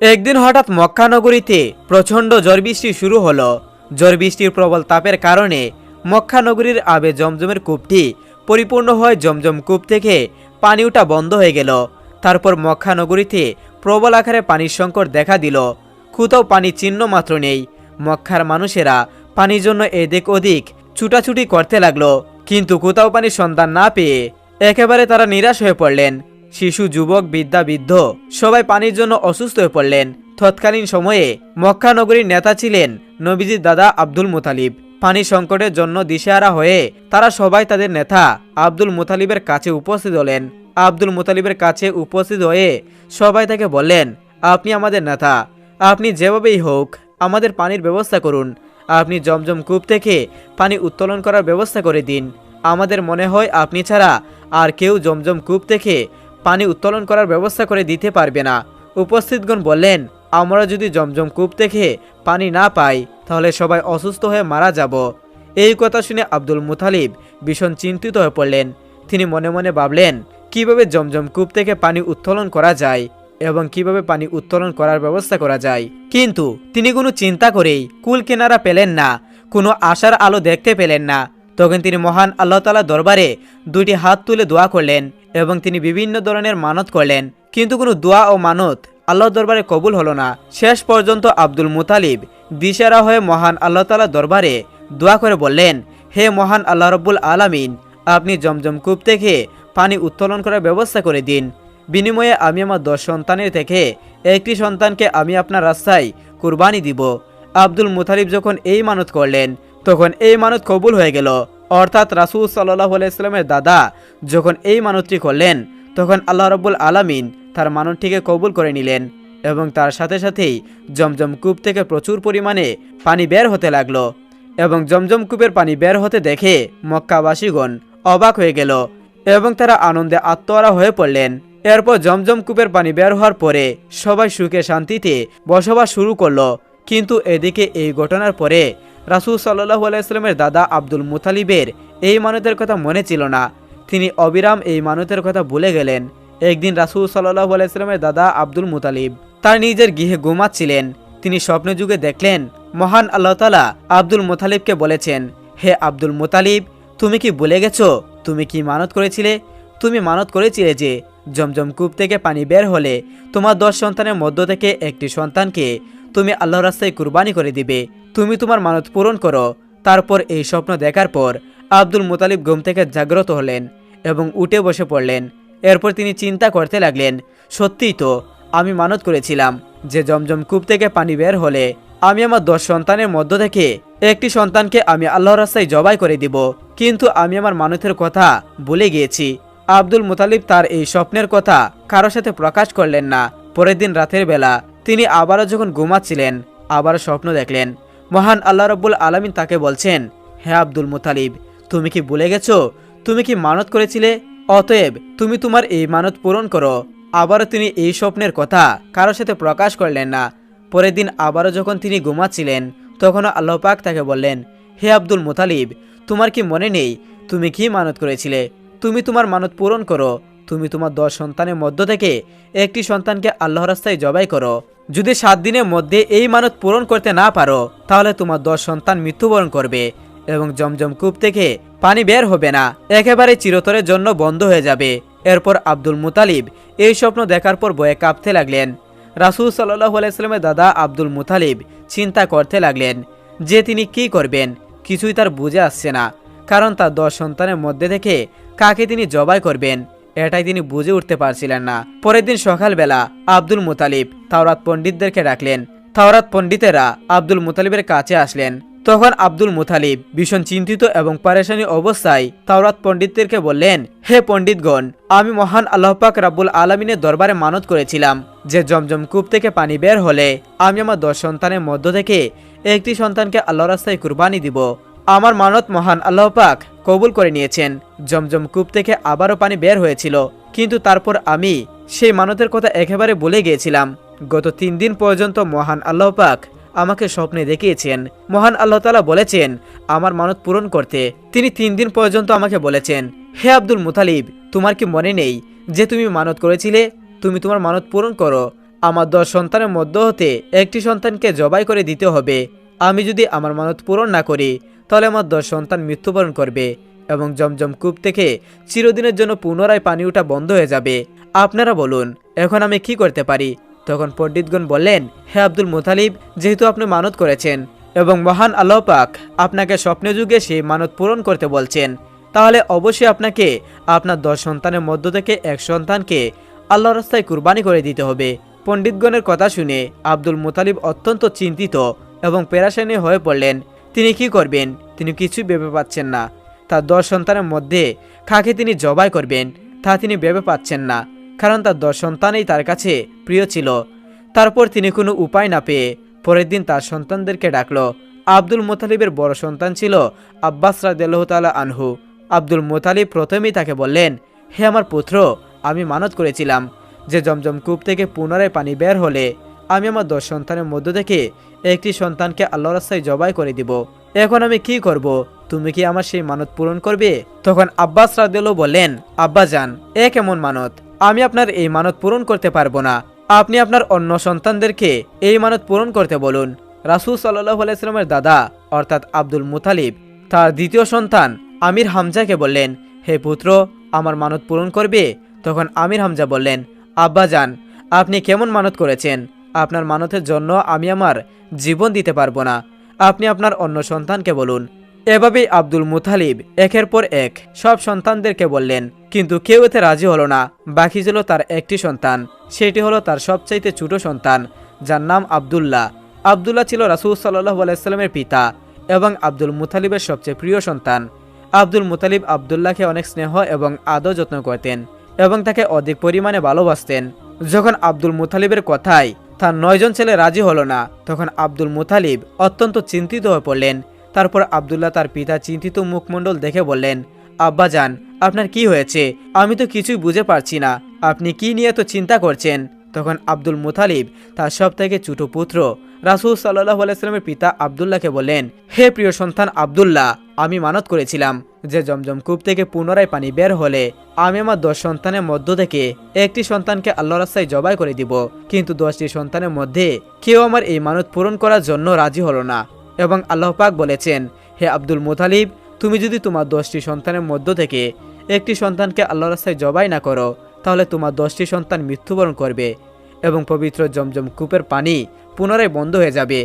একদিন হঠাৎ মক্কা নগরীতে প্রচণ্ড ঝড় বৃষ্টি শুরু হলো। ঝড় বৃষ্টির প্রবল তাপের কারণে মক্কা নগরীর আবে জমজমের কূপটি পরিপূর্ণ হয়ে জমজম কূপ থেকে পানি ওঠা বন্ধ হয়ে গেল। তারপর মক্কা নগরীতে প্রবল আকারে পানির সংকট দেখা দিল। কোথাও পানি চিহ্ন মাত্র নেই। মক্কার মানুষেরা পানির জন্য এদিক ওদিক ছুটাছুটি করতে লাগলো, কিন্তু কোথাও পানির সন্ধান না পেয়ে একেবারে তারা নিরাশ হয়ে পড়লেন। শিশু, যুবক, বৃদ্ধা, বৃদ্ধ সবাই পানির জন্য অসুস্থ হয়ে পড়লেন। তৎকালীন সময়ে মক্কা নগরীর নেতা ছিলেন নবীজির দাদা আব্দুল মুতালিব। পানি সংকটের জন্য দিশেহারা হয়ে তারা সবাই তাদের নেতা আব্দুল মুতালিবের কাছে উপস্থিত হলেন। আব্দুল মুতালিবের কাছে উপস্থিত হয়ে সবাই তাকে বললেন, আপনি আমাদের নেতা, আপনি যেভাবেই হোক আমাদের পানির ব্যবস্থা করুন। আপনি জমজম কূপ থেকে পানি উত্তোলন করার ব্যবস্থা করে দিন। আমাদের মনে হয় আপনি ছাড়া আর কেউ জমজম কূপ থেকে পানি উত্তোলন করার ব্যবস্থা করে দিতে পারবে না। উপস্থিতগণ বললেন, আমরা যদি জমজম কূপ থেকে পানি না পাই তাহলে সবাই অসুস্থ হয়ে মারা যাব। এই কথা শুনে আব্দুল মুতালিব ভীষণ চিন্তিত হয়ে পড়লেন। তিনি মনে মনে ভাবলেন কিভাবে জমজম কূপ থেকে পানি উত্তোলন করা যায় এবং কিভাবে পানি উত্তোলন করার ব্যবস্থা করা যায়। কিন্তু তিনি কোনো চিন্তা করেই কুল কিনারা পেলেন না, কোনো আশার আলো দেখতে পেলেন না। তখন তিনি মহান আল্লাহ তাআলা দরবারে দুইটি হাত তুলে দোয়া করলেন এবং তিনি বিভিন্ন ধরনের মানত করলেন, কিন্তু কোনো দোয়া ও মানত আল্লাহর দরবারে কবুল হলো না। শেষ পর্যন্ত আব্দুল মুতালিব দিশেহারা হয়ে মহান আল্লাহ তাআলা দরবারে দোয়া করে বললেন, হে মহান আল্লাহ রব্বুল আলামিন, আপনি জমজম কূপ থেকে পানি উত্তোলন করার ব্যবস্থা করে দিন। বিনিময়ে আমি আমার 10 সন্তানের থেকে একটি সন্তানকে আমি আপনার রাস্তায় কুরবানি দিব। আব্দুল মুতালিব যখন এই মানত করলেন তখন এই মানত কবুল হয়ে গেল। অর্থাৎ রাসূল সাল্লাল্লাহু আলাইহি ওয়াসাল্লামের দাদা যখন এই মানতটি করলেন তখন আল্লাহ রাব্বুল আলামিন তার মানতটিকে কবুল করে নিলেন এবং তার সাথে সাথেই জমজম কূপ থেকে প্রচুর পরিমাণে পানি বের হতে লাগলো। এবং জমজম কূপের পানি বের হতে দেখে মক্কাবাসীগণ অবাক হয়ে গেল এবং তারা আনন্দে আত্মহারা হয়ে পড়লেন। এরপর জমজম কূপের পানি বের হওয়ার পরে সবাই সুখে শান্তিতে বসবাস শুরু করলো। কিন্তু এদিকে এই ঘটনার পরে রাসূল সাল্লাল্লাহু আলাইহি ওয়াসাল্লামের দাদা আব্দুল মুতালিবের এই মানতের কথা মনে ছিল না। তিনি অবিরাম এই মানতের কথা ভুলে গেলেন। একদিন রাসূল সাল্লাল্লাহু আলাইহি ওয়াসাল্লামের দাদা আব্দুল মুতালিব তার নিজের গৃহে ঘুমাচ্ছিলেন। তিনি স্বপ্নে যুগে দেখলেন মহান আল্লাহ তাআলা আব্দুল মুতালিবকে বলেছেন, হে আব্দুল মুতালিব, তুমি কি ভুলে গেছো তুমি কি মানত করেছিলে? তুমি মানত করেছিলে যে জমজম কূপ থেকে পানি বের হলে তোমার 10 সন্তানের মধ্য থেকে একটি সন্তানকে তুমি আল্লাহর রাস্তায় কুরবানি করে দিবে। তুমি তোমার মানত পূরণ করো। তারপর এই স্বপ্ন দেখার পর আব্দুল মুতালিব ঘুম থেকে জাগ্রত হলেন এবং উঠে বসে পড়লেন। এরপর তিনি চিন্তা করতে লাগলেন, সত্যিই তো আমি মানত করেছিলাম যে জমজম কূপ থেকে পানি বের হলে আমি আমার 10 সন্তানের মধ্য থেকে একটি সন্তানকে আমি আল্লাহর রাস্তায় জবাই করে দিব, কিন্তু আমি আমার মানতের কথা ভুলে গিয়েছি। আব্দুল মুতালিব তার এই স্বপ্নের কথা কারোর সাথে প্রকাশ করলেন না। পরের দিন রাতের বেলা তিনি আবারও যখন ঘুমাচ্ছিলেন আবারও স্বপ্ন দেখলেন। মহান আল্লাহ রাব্বুল আলামিন তাকে বলছেন, হে আব্দুল মুতালিব, তুমি কি ভুলে গেছো তুমি কি মানত করেছিলে? অতএব তুমি তোমার এই মানত পূরণ করো। আবারও তিনি এই স্বপ্নের কথা কারোর সাথে প্রকাশ করলেন না। পরের দিন আবারও যখন তিনি ঘুমাচ্ছিলেন তখনও আল্লাহ পাক তাকে বললেন, হে আব্দুল মুতালিব, তোমার কি মনে নেই তুমি কি মানত করেছিলে? তুমি তোমার মানত পূরণ করো। তুমি তোমার 10 সন্তানের মধ্য থেকে একটি সন্তানকে আল্লাহর রাস্তায় জবাই করো। যদি 7 দিনের মধ্যে এই মানত পূরণ করতে না পারো তাহলে তোমার 10 সন্তান মৃত্যুবরণ করবে এবং জমজম কূপ থেকে পানি বের হবে না, একেবারে চিরতরের জন্য বন্ধ হয়ে যাবে। এরপর আব্দুল মুতালিব এই স্বপ্ন দেখার পর ভয়ে কাঁপতে লাগলেন। রাসূল সাল্লাল্লাহু আলাইহি ওয়াসাল্লামের দাদা আব্দুল মুতালিব চিন্তা করতে লাগলেন যে তিনি কি করবেন। কিছুই তার বুঝে আসছে না, কারণ তার 10 সন্তানের মধ্যে থেকে কাকে তিনি জবাই করবেন এটাই তিনি বুঝে উঠতে পারছিলেন না। পরের দিন সকালবেলা আব্দুল মুতালিব তাওরাত পণ্ডিতদেরকে ডাকলেন। তাওরাত পণ্ডিতেরা আব্দুল মুতালিবের কাছে আসলেন। তখন আব্দুল মুতালিব ভীষণ চিন্তিত এবং পরেশানি অবস্থায় তাওরাত পণ্ডিতদেরকে বললেন, হে পণ্ডিতগণ, আমি মহান আল্লাহ পাক রাব্বুল আলামিনের দরবারে মানত করেছিলাম যে জমজম কূপ থেকে পানি বের হলে আমি আমার 10 সন্তানের মধ্য থেকে একটি সন্তানকে আল্লাহর রাস্তায় কুরবানি দিব। আমার মানত মহান আল্লাহ পাক কবুল করে নিয়েছেন। জমজম কূপ থেকে আবারও পানি বের হয়েছিল, কিন্তু তারপর আমি সেই মানতের কথা একেবারে ভুলে গিয়েছিলাম। গত 3 দিন পর্যন্ত মহান আল্লাহ পাক আমাকে স্বপ্নে দেখিয়েছেন। মহান আল্লাহ তাআলা বলেছেন আমার মানত পূরণ করতে। তিনি 3 দিন পর্যন্ত আমাকে বলেছেন, হে আব্দুল মুতালিব, তোমার কি মনে নেই যে তুমি মানত করেছিলে? তুমি তোমার মানত পূরণ করো। আমার 10 সন্তানের মধ্য হতে একটি সন্তানকে জবাই করে দিতে হবে। আমি যদি আমার মানত পূরণ না করি তাহলে আমার 10 সন্তান মৃত্যুবরণ করবে এবং জমজম কূপ থেকে চিরদিনের জন্য পুনরায় পানি ওঠা বন্ধ হয়ে যাবে। আপনারা বলুন এখন আমি কি করতে পারি? তখন পণ্ডিতগণ বললেন, হে আব্দুল মুতালিব, যেহেতু আপনি মানত করেছেন এবং মহান আল্লাহ পাক আপনাকে স্বপ্নে যুগে সেই মানত পূরণ করতে বলছেন, তাহলে অবশ্যই আপনাকে আপনার 10 সন্তানের মধ্য থেকে এক সন্তানকে আল্লাহর রাস্তায় কুরবানি করে দিতে হবে। পণ্ডিতগণের কথা শুনে আব্দুল মুতালিব অত্যন্ত চিন্তিত এবং পেরেশানি হয়ে পড়লেন। তিনি কি করবেন তিনি কিছুই ভেবে পাচ্ছেন না। তার 10 সন্তানের মধ্যে কাকে তিনি জবাই করবেন তা তিনি ভেবে পাচ্ছেন না, কারণ তার 10 সন্তানই তার কাছে প্রিয় ছিল। তারপর তিনি কোনো উপায় না পেয়ে পরের দিন তার সন্তানদেরকে ডাকলো। আব্দুল মুতালিবের বড় সন্তান ছিল আব্বাস রাদিয়াল্লাহু তাআলা আনহু। আব্দুল মুতালিব প্রথমেই তাকে বললেন, হে আমার পুত্র, আমি মানত করেছিলাম যে জমজম কূপ থেকে পুনরায় পানি বের হলে আমি আমার 10 সন্তানের মধ্য থেকে একটি সন্তানকে আল্লাহর রাস্তায় জবাই করে দিব। এখন আমি কি করব? তুমি কি আমার সেই মানত পূরণ করবে? তখন আব্বাস রাদিয়াল্লাহু বললেন, আব্বাজান, এ কেমন মানত? আমি আপনার এই মানত পূরণ করতে পারবো না। আপনি আপনার অন্য সন্তানদেরকে এই মানত পূরণ করতে বলুন। রাসূল সাল্লাল্লাহু আলাইহি ওয়াসাল্লামের দাদা অর্থাৎ আব্দুল মুতালিব তার দ্বিতীয় সন্তান আমির হামজাকে বললেন, হে পুত্র, আমার মানত পূরণ করবে? তখন আমির হামজা বললেন, আব্বাজান, আপনি কেমন মানত করেছেন? আপনার মানতের জন্য আমি আমার জীবন দিতে পারবো না। আপনি আপনার অন্য সন্তানকে বলুন। এভাবেই আব্দুল মুতালিব একের পর এক সব সন্তানদেরকে বললেন, কিন্তু কেউ এতে রাজি হলো না। বাকি ছিল তার একটি সন্তান, সেটি হলো তার সবচাইতে ছোট সন্তান, যার নাম আব্দুল্লাহ। আব্দুল্লাহ ছিল রাসূল সাল্লাল্লাহু আলাইহি ওয়াসাল্লামের পিতা এবং আব্দুল মুতালিবের সবচেয়ে প্রিয় সন্তান। আব্দুল মুতালিব আব্দুল্লাহকে অনেক স্নেহ এবং আদর যত্ন করতেন এবং তাকে অধিক পরিমাণে ভালোবাসতেন। যখন আব্দুল মুতালিবের কথায় তার 9 জন ছেলে রাজি হলো না, তখন আব্দুল মুতালিব অত্যন্ত চিন্তিত হয়ে পড়লেন। তারপর আব্দুল্লাহ তার পিতা চিন্তিত মুখমণ্ডল দেখে বললেন, আব্বাজান, আপনার কি হয়েছে? আমি তো কিছুই বুঝে পারছি না। আপনি কি নিয়ে তো চিন্তা করছেন? তখন আব্দুল মুতালিব তার সবথেকে ছোট পুত্র রাসূল সাল্লাল্লাহু আলাইহি ওয়াসাল্লামের পিতা আব্দুল্লাহকে বললেন, হে প্রিয় সন্তান আব্দুল্লাহ, আমি মানত করেছিলাম যে জমজম কূপ থেকে পুনরায় পানি বের হলে আমি আমার 10 সন্তানের মধ্য থেকে একটি সন্তানকে আল্লাহর রাস্তায় জবাই করে দিব, কিন্তু 10টি সন্তানের মধ্যে কেউ আমার এই মানত পূরণ করার জন্য রাজি হলো না। এবং আল্লাহ পাক বলেছেন, হে আব্দুল মুতালিব, তুমি যদি তোমার 10টি সন্তানের মধ্য থেকে একটি সন্তানকে আল্লাহর রাস্তায় জবাই না করো তাহলে তোমার 10টি সন্তান মৃত্যুবরণ করবে এবং পবিত্র জমজম কূপের পানি পুনরায় বন্ধ হয়ে যাবে,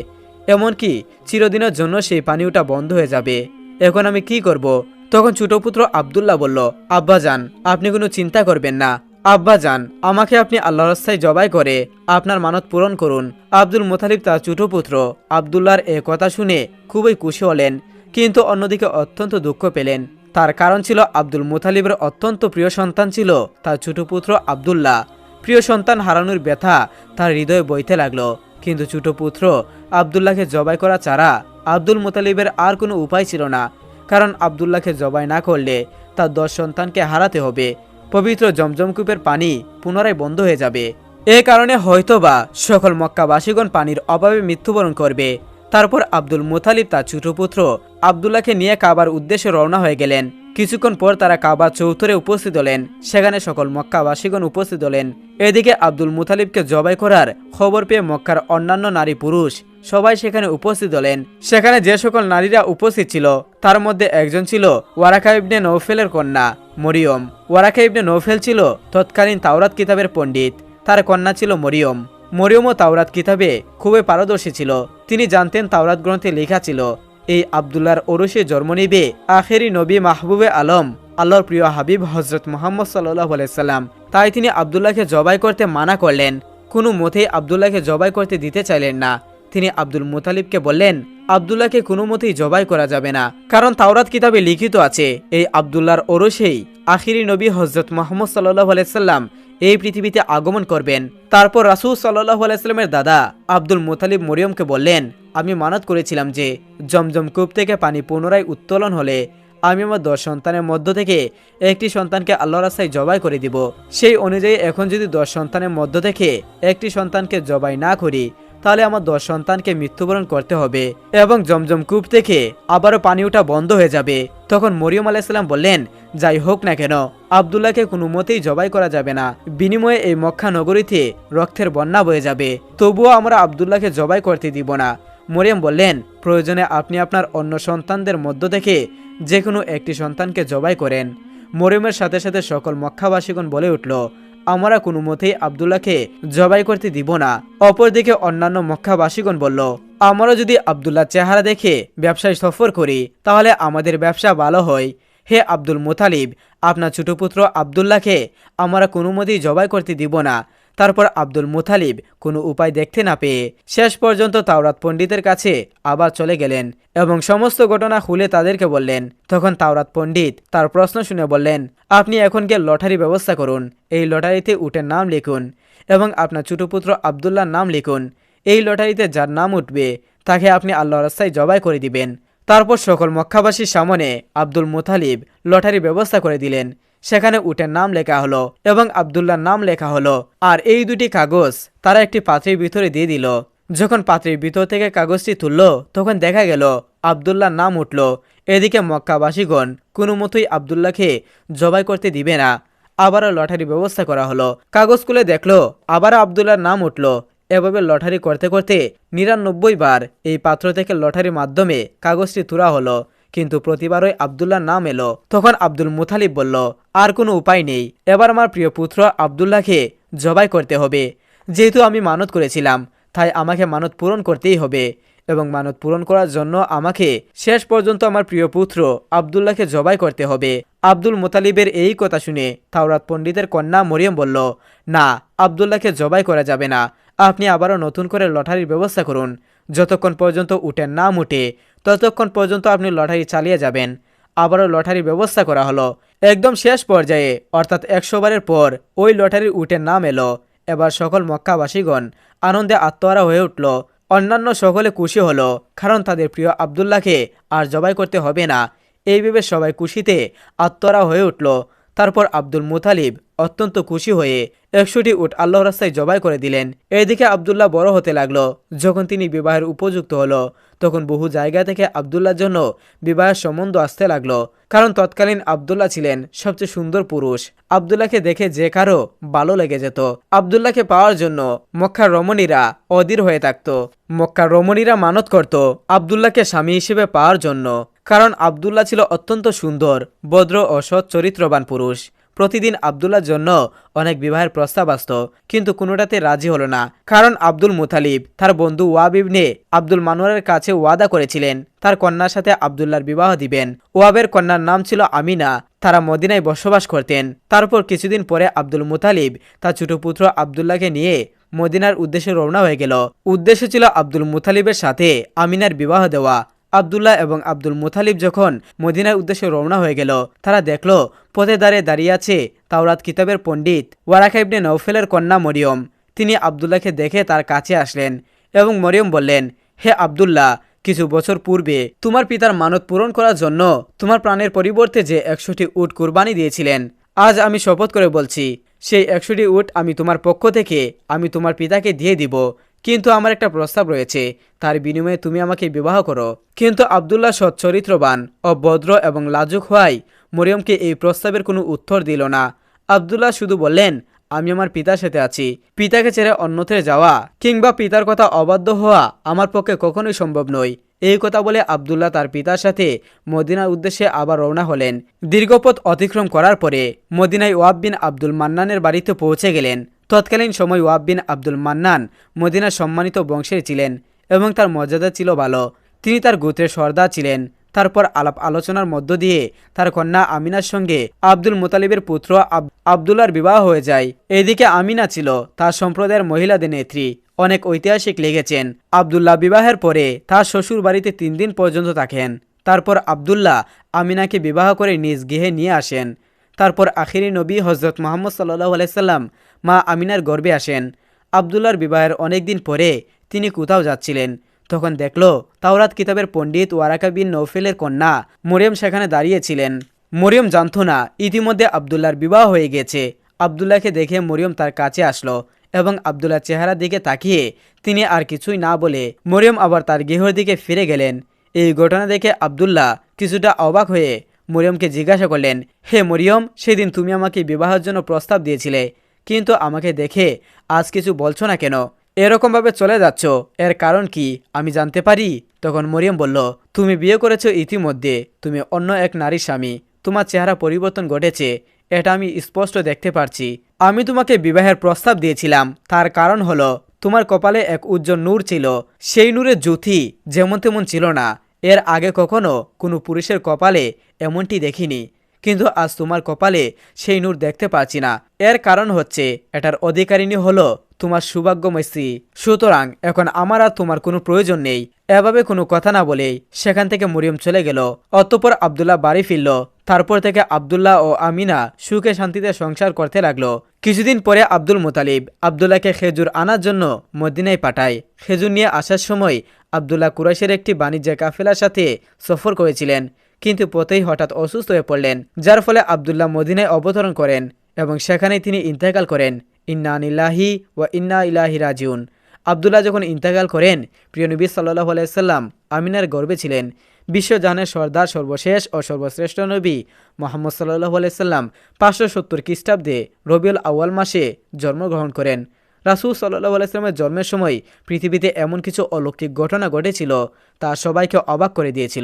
এমনকি চিরদিনের জন্য সেই পানি ওঠা বন্ধ হয়ে যাবে। এখন আমি কি করব? তখন ছোট পুত্র আব্দুল্লাহ বলল, আব্বাজান, আপনি কোনো চিন্তা করবেন না। আব্বাজান, আমাকে আপনি আল্লাহর রাস্তায় জবাই করে আপনার মানত পূরণ করুন। আব্দুল মুতালিব তার ছোট পুত্র আব্দুল্লাহর এ কথা শুনে খুবই খুশি হলেন, কিন্তু অন্যদিকে অত্যন্ত দুঃখ পেলেন। তার কারণ ছিল আব্দুল মুতালিবের অত্যন্ত প্রিয় সন্তান ছিল তার ছোট পুত্র আব্দুল্লাহ। প্রিয় সন্তান হারানোর ব্যথা তার হৃদয়ে বইতে লাগলো, কিন্তু ছোট পুত্র আব্দুল্লাহকে জবাই করা ছাড়া আব্দুল মুতালিবের আর কোনো উপায় ছিল না, কারণ আব্দুল্লাহকে জবাই না করলে তার 10 সন্তানকে হারাতে হবে। পবিত্র জমজম কূপের পানি পুনরায় বন্ধ হয়ে যাবে। এ কারণে হয়তোবা সকল মক্কাবাসীগণ পানির অভাবে মৃত্যুবরণ করবে। তারপর আব্দুল মুতালিব তার ছোট পুত্র আব্দুল্লাহকে নিয়ে কাবার উদ্দেশ্যে রওনা হয়ে গেলেন। কিছুক্ষণ পর তারা কাবার চৌধুরী উপস্থিত হলেন। সেখানে সকল মক্কাবাসীগণ উপস্থিত হলেন। এদিকে আব্দুল মুতালিবকে জবাই করার খবর পেয়ে মক্কার অন্যান্য নারী পুরুষ সবাই সেখানে উপস্থিত হলেন। সেখানে যে সকল নারীরা উপস্থিত ছিল তার মধ্যে একজন ছিল ওয়ারাকা ইবনে নৌফেলের কন্যা মরিয়ম। ওয়ারাকা ইবনে নৌফেল ছিল তৎকালীন তাওরাত কিতাবের পণ্ডিত। তার কন্যা ছিল মরিয়ম। মরিয়মও তাওরাত কিতাবে খুবই পারদর্শী ছিল। তিনি জানতেন তাওরাত গ্রন্থে লেখা ছিল এই আব্দুল্লাহর ওরসে জন্ম নিবে আখেরি নবী মাহবুবে আলম আল্লাহর প্রিয় হাবিব হযরত মুহাম্মদ সাল্লাল্লাহু আলাইহি সাল্লাম। তাই তিনি আব্দুল্লাহকে জবাই করতে মানা করলেন। কোনো মতেই আব্দুল্লাহকে জবাই করতে দিতে চাইলেন না। তিনি আব্দুল মুতালিবকে বললেন, আব্দুল্লাহকে কোনো মতেই জবাই করা যাবে না, কারণ তাওরাত কিতাবে লিখিত আছে এই আব্দুল্লাহর ওরসেই আখিরি নবী হযরত মুহাম্মদ সাল্লাল্লাহু আলাইহি সাল্লাম এই পৃথিবীতে আগমন করবেন। তারপর রাসূল সাল্লাল্লাহু আলাইহি সাল্লামের দাদা আব্দুল মুতালিব মরিয়মকে বললেন, আমি মানত করেছিলাম যে জমজম কূপ থেকে পানি পুনরায় উত্তোলন হলে আমি আমার 10 সন্তানের মধ্য থেকে একটি সন্তানকে আল্লাহর রাস্তায় জবাই করে দিব। সেই অনুযায়ী এখন যদি 10 সন্তানের মধ্য থেকে একটি সন্তানকে জবাই না করি তাহলে আমার 10 সন্তানকে মৃত্যুবরণ করতে হবে এবং জমজম কূপ থেকে আবারও পানি ওঠা বন্ধ হয়ে যাবে। তখন মরিয়ম আলাইহিস সালাম বললেন, যাই হোক না কেন আব্দুল্লাহকে কোনো মতেই জবাই করা যাবে না, বিনিময়ে এই মক্কা নগরীতে রক্তের বন্যা বয়ে যাবে, তবুও আমরা আব্দুল্লাহকে জবাই করতে দিব না। মরিয়ম বললেন, প্রয়োজনে আপনি আপনার অন্য সন্তানদের মধ্য থেকে যে কোনো একটি সন্তানকে জবাই করেন। মরিয়মের সাথে সাথে সকল মক্কাবাসীগণ বলে উঠল, আমরা কোনো মতেই আব্দুল্লাহকে জবাই করতে দিব না। অপরদিকে অন্যান্য মক্কাবাসীগণ বলল, আমরা যদি আব্দুল্লাহ চেহারা দেখে ব্যবসায় সফর করি তাহলে আমাদের ব্যবসা ভালো হয়। হে আব্দুল মুতালিব, আপনার ছোট পুত্র আব্দুল্লাহকে আমরা কোনো মতেই জবাই করতে দিব না। তারপর আব্দুল মুতালিব কোনো উপায় দেখতে না পেয়ে শেষ পর্যন্ত তাওরাত পণ্ডিতের কাছে আবার চলে গেলেন এবং সমস্ত ঘটনা খুলে তাদেরকে বললেন। তখন তাওরাত পণ্ডিত তার প্রশ্ন শুনে বললেন, আপনি এখন গিয়ে লটারি ব্যবস্থা করুন, এই লটারিতে উটের নাম লিখুন এবং আপনার ছোট পুত্র আব্দুল্লাহর নাম লিখুন। এই লটারিতে যার নাম উঠবে তাকে আপনি আল্লাহর রাস্তায় জবাই করে দিবেন। তারপর সকল মক্কাবাসীর সামনে আব্দুল মুতালিব লটারি ব্যবস্থা করে দিলেন। সেখানে উটের নাম লেখা হলো এবং আব্দুল্লাহর নাম লেখা হলো। আর এই দুটি কাগজ তারা একটি পাত্রের ভিতরে দিয়ে দিল। যখন পাত্রের ভিতর থেকে কাগজটি তুলল তখন দেখা গেল আব্দুল্লাহর নাম উঠল। এদিকে মক্কাবাসীগণ কোনো মতোই আব্দুল্লাহকে জবাই করতে দিবে না। আবারও লটারি ব্যবস্থা করা হলো। কাগজ খুলে দেখলো আবারও আব্দুল্লাহর নাম উঠল। এভাবে লটারি করতে করতে 99 বার এই পাত্র থেকে লটারির মাধ্যমে কাগজটি তুলা হলো, কিন্তু প্রতিবারই আব্দুল্লাহর নাম এলো। তখন আব্দুল মুতালিব বলল, আর কোনো উপায় নেই, এবার আমার প্রিয় পুত্র আব্দুল্লাহকে জবাই করতে হবে। যেহেতু আমি মানত করেছিলাম তাই আমাকে মানত পূরণ করতেই হবে এবং মানত পূরণ করার জন্য আমাকে শেষ পর্যন্ত আমার প্রিয় পুত্র আব্দুল্লাহকে জবাই করতে হবে। আব্দুল মুতালিবের এই কথা শুনে তাওরাত পণ্ডিতের কন্যা মরিয়ম বলল, না, আব্দুল্লাহকে জবাই করা যাবে না, আপনি আবারও নতুন করে লটারির ব্যবস্থা করুন। যতক্ষণ পর্যন্ত উটের নাম উঠে ততক্ষণ পর্যন্ত আপনি লটারি চালিয়ে যাবেন। আবারও লটারির ব্যবস্থা করা হলো। একদম শেষ পর্যায়ে অর্থাৎ 100 বারের পর ওই লটারির উটের নাম এলো। এবার সকল মক্কাবাসীগণ আনন্দে আত্মহারা হয়ে উঠল। অন্যান্য সকলে খুশি হলো, কারণ তাদের প্রিয় আব্দুল্লাহকে আর জবাই করতে হবে না। এই ভেবে সবাই খুশিতে আত্মহারা হয়ে উঠল। তারপর আব্দুল মুতালিব অত্যন্ত খুশি হয়ে 100টি উট আল্লাহর রাস্তায় জবাই করে দিলেন। এদিকে আব্দুল্লাহ বড় হতে লাগলো। যখন তিনি বিবাহের উপযুক্ত হলো তখন বহু জায়গা থেকে আব্দুল্লাহর জন্য বিবাহের সম্বন্ধ আসতে লাগলো, কারণ তৎকালীন আব্দুল্লাহ ছিলেন সবচেয়ে সুন্দর পুরুষ। আব্দুল্লাহকে দেখে যে কারো ভালো লেগে যেত। আব্দুল্লাহকে পাওয়ার জন্য মক্কার রমণীরা অধীর হয়ে থাকত। মক্কার রমণীরা মানত করত আব্দুল্লাহকে স্বামী হিসেবে পাওয়ার জন্য, কারণ আব্দুল্লাহ ছিল অত্যন্ত সুন্দর, ভদ্র ও সৎ চরিত্রবান পুরুষ। প্রতিদিন আব্দুল্লাহর জন্য অনেক বিবাহের প্রস্তাব আসত, কিন্তু কোনোটাতে রাজি হলো না, কারণ আব্দুল মুতালিব তার বন্ধু ওয়াব ইবনে আব্দুল মানুয়ারের কাছে ওয়াদা করেছিলেন তার কন্যার সাথে আব্দুল্লাহর বিবাহ দিবেন। ওয়াবের কন্যার নাম ছিল আমিনা। তারা মদিনায় বসবাস করতেন। তারপর কিছুদিন পরে আব্দুল মুতালিব তার ছোট পুত্র আব্দুল্লাহকে নিয়ে মদিনার উদ্দেশ্যে রওনা হয়ে গেল। উদ্দেশ্য ছিল আব্দুল মুতালিবের সাথে আমিনার বিবাহ দেওয়া। আব্দুল্লাহ এবং আব্দুল মুতালিব যখন মদিনার উদ্দেশ্যে রওনা হয়ে গেল, তারা দেখল পথে দাঁড়িয়ে আছে তাওরাত কিতাবের পণ্ডিত ওয়ারাকা ইবনে নওফেলের কন্যা মরিয়ম। তিনি আব্দুল্লাহকে দেখে তার কাছে আসলেন এবং মরিয়ম বললেন, হে আব্দুল্লাহ, কিছু বছর পূর্বে তোমার পিতার মানত পূরণ করার জন্য তোমার প্রাণের পরিবর্তে যে 100টি উট কুরবানি দিয়েছিলেন, আজ আমি শপথ করে বলছি সেই 100টি উট আমি তোমার পক্ষ থেকে আমি তোমার পিতাকে দিয়ে দিব। কিন্তু আমার একটা প্রস্তাব রয়েছে, তার বিনিময়ে তুমি আমাকে বিবাহ করো। কিন্তু আব্দুল্লাহ সৎ চরিত্রবান ও ভদ্র এবং লাজুক হওয়ায় মরিয়মকে এই প্রস্তাবের কোনো উত্তর দিল না। আব্দুল্লাহ শুধু বললেন, আমি আমার পিতার সাথে আছি। পিতাকে ছেড়ে অন্যত্রে যাওয়া কিংবা পিতার কথা অবাধ্য হওয়া আমার পক্ষে কখনোই সম্ভব নয়। এই কথা বলে আব্দুল্লাহ তার পিতার সাথে মদিনার উদ্দেশ্যে আবার রওনা হলেন। দীর্ঘপথ অতিক্রম করার পরে মদিনায় ওয়াব বিন আব্দুল মান্নানের বাড়িতে পৌঁছে গেলেন। তৎকালীন সময় ওয়াব বিন আব্দুল মান্নান মদিনার সম্মানিত বংশের ছিলেন এবং তার মর্যাদা ছিল ভালো। তিনি তার গোত্রের সর্দার ছিলেন। তারপর আলাপ আলোচনার মধ্য দিয়ে তার কন্যা আমিনার সঙ্গে আব্দুল মুতালিবের পুত্র আব্দুল্লাহর বিবাহ হয়ে যায়। এদিকে আমিনা ছিল তার সম্প্রদায়ের মহিলাদের নেত্রী। অনেক ঐতিহাসিক লিখেছেন, আব্দুল্লাহ বিবাহের পরে তার শ্বশুর বাড়িতে 3 দিন পর্যন্ত থাকেন। তারপর আব্দুল্লাহ আমিনাকে বিবাহ করে নিজ গৃহে নিয়ে আসেন। তারপর আখিরি নবী হজরত মুহাম্মদ সাল্লাল্লাহু আলাইহি সাল্লাম মা আমিনার গর্ভে আসেন। আব্দুল্লাহর বিবাহের অনেক দিন পরে তিনি কোথাও যাচ্ছিলেন, তখন দেখল তাওরাত কিতাবের পণ্ডিত ওয়ারাকা বিন নওফেলের কন্যা মরিয়ম সেখানে দাঁড়িয়েছিলেন। মরিয়ম জানত না ইতিমধ্যে আব্দুল্লাহর বিবাহ হয়ে গেছে। আব্দুল্লাহকে দেখে মরিয়ম তার কাছে আসলো এবং আবদুল্লাহর চেহারার দিকে তাকিয়ে তিনি আর কিছুই না বলে মরিয়ম আবার তার গৃহের দিকে ফিরে গেলেন। এই ঘটনা দেখে আবদুল্লাহ কিছুটা অবাক হয়ে মরিয়মকে জিজ্ঞাসা করলেন, হে মরিয়ম, সেদিন তুমি আমাকে বিবাহের জন্য প্রস্তাব দিয়েছিলে, কিন্তু আমাকে দেখে আজ কিছু বলছো না কেন? এরকমভাবে চলে যাচ্ছ, এর কারণ কি আমি জানতে পারি? তখন মরিয়ম বলল, তুমি বিয়ে করেছো ইতিমধ্যে, তুমি অন্য এক নারীর স্বামী, তোমার চেহারা পরিবর্তন ঘটেছে, এটা আমি স্পষ্ট দেখতে পারছি। আমি তোমাকে বিবাহের প্রস্তাব দিয়েছিলাম, তার কারণ হলো তোমার কপালে এক উজ্জ্বল নূর ছিল, সেই নূরের জ্যোতি যেমন তেমন ছিল না। এর আগে কখনো কোনো পুরুষের কপালে এমনটি দেখিনি, কিন্তু আজ তোমার কপালে সেই নূর দেখতে পাচ্ছি না। এর কারণ হচ্ছে এটার অধিকারিণী হলো তোমার সৌভাগ্যময় স্ত্রী। সুতরাং এখন আমার আর তোমার কোনো প্রয়োজন নেই। এভাবে কোনো কথা না বলেই সেখান থেকে মরিয়ম চলে গেল। অতঃপর আবদুল্লাহ বাড়ি ফিরল। তারপর থেকে আবদুল্লাহ ও আমিনা সুখে শান্তিতে সংসার করতে লাগলো। কিছুদিন পরে আব্দুল মুতালিব আবদুল্লাহকে খেজুর আনার জন্য মদিনায় পাঠায়। খেজুর নিয়ে আসার সময় আবদুল্লাহ কুরাইশের একটি বাণিজ্যের কাফেলার সাথে সফর করেছিলেন, কিন্তু পথেই হঠাৎ অসুস্থ হয়ে পড়লেন, যার ফলে আবদুল্লাহ মদিনায় অবতরণ করেন এবং সেখানেই তিনি ইন্তেকাল করেন। ইন্না লিল্লাহি ওয়া ইন্না ইলাইহি রাজিউন। আবদুল্লাহ যখন ইন্তেকাল করেন, প্রিয় নবী সাল্লাল্লাহু আলাইহি সাল্লাম আমিনার গর্ভে ছিলেন। বিশ্বজাহানের সর্দার, সর্বশেষ ও সর্বশ্রেষ্ঠ নবী মুহাম্মদ সাল্লাল্লাহু আলাইহি সাল্লাম 570 খ্রিস্টাব্দে রবিউল আউয়াল মাসে জন্মগ্রহণ করেন। রাসূল সাল্লাল্লাহু আলাইহি সাল্লামের জন্মের সময় পৃথিবীতে এমন কিছু অলৌকিক ঘটনা ঘটেছিল তা সবাইকে অবাক করে দিয়েছিল।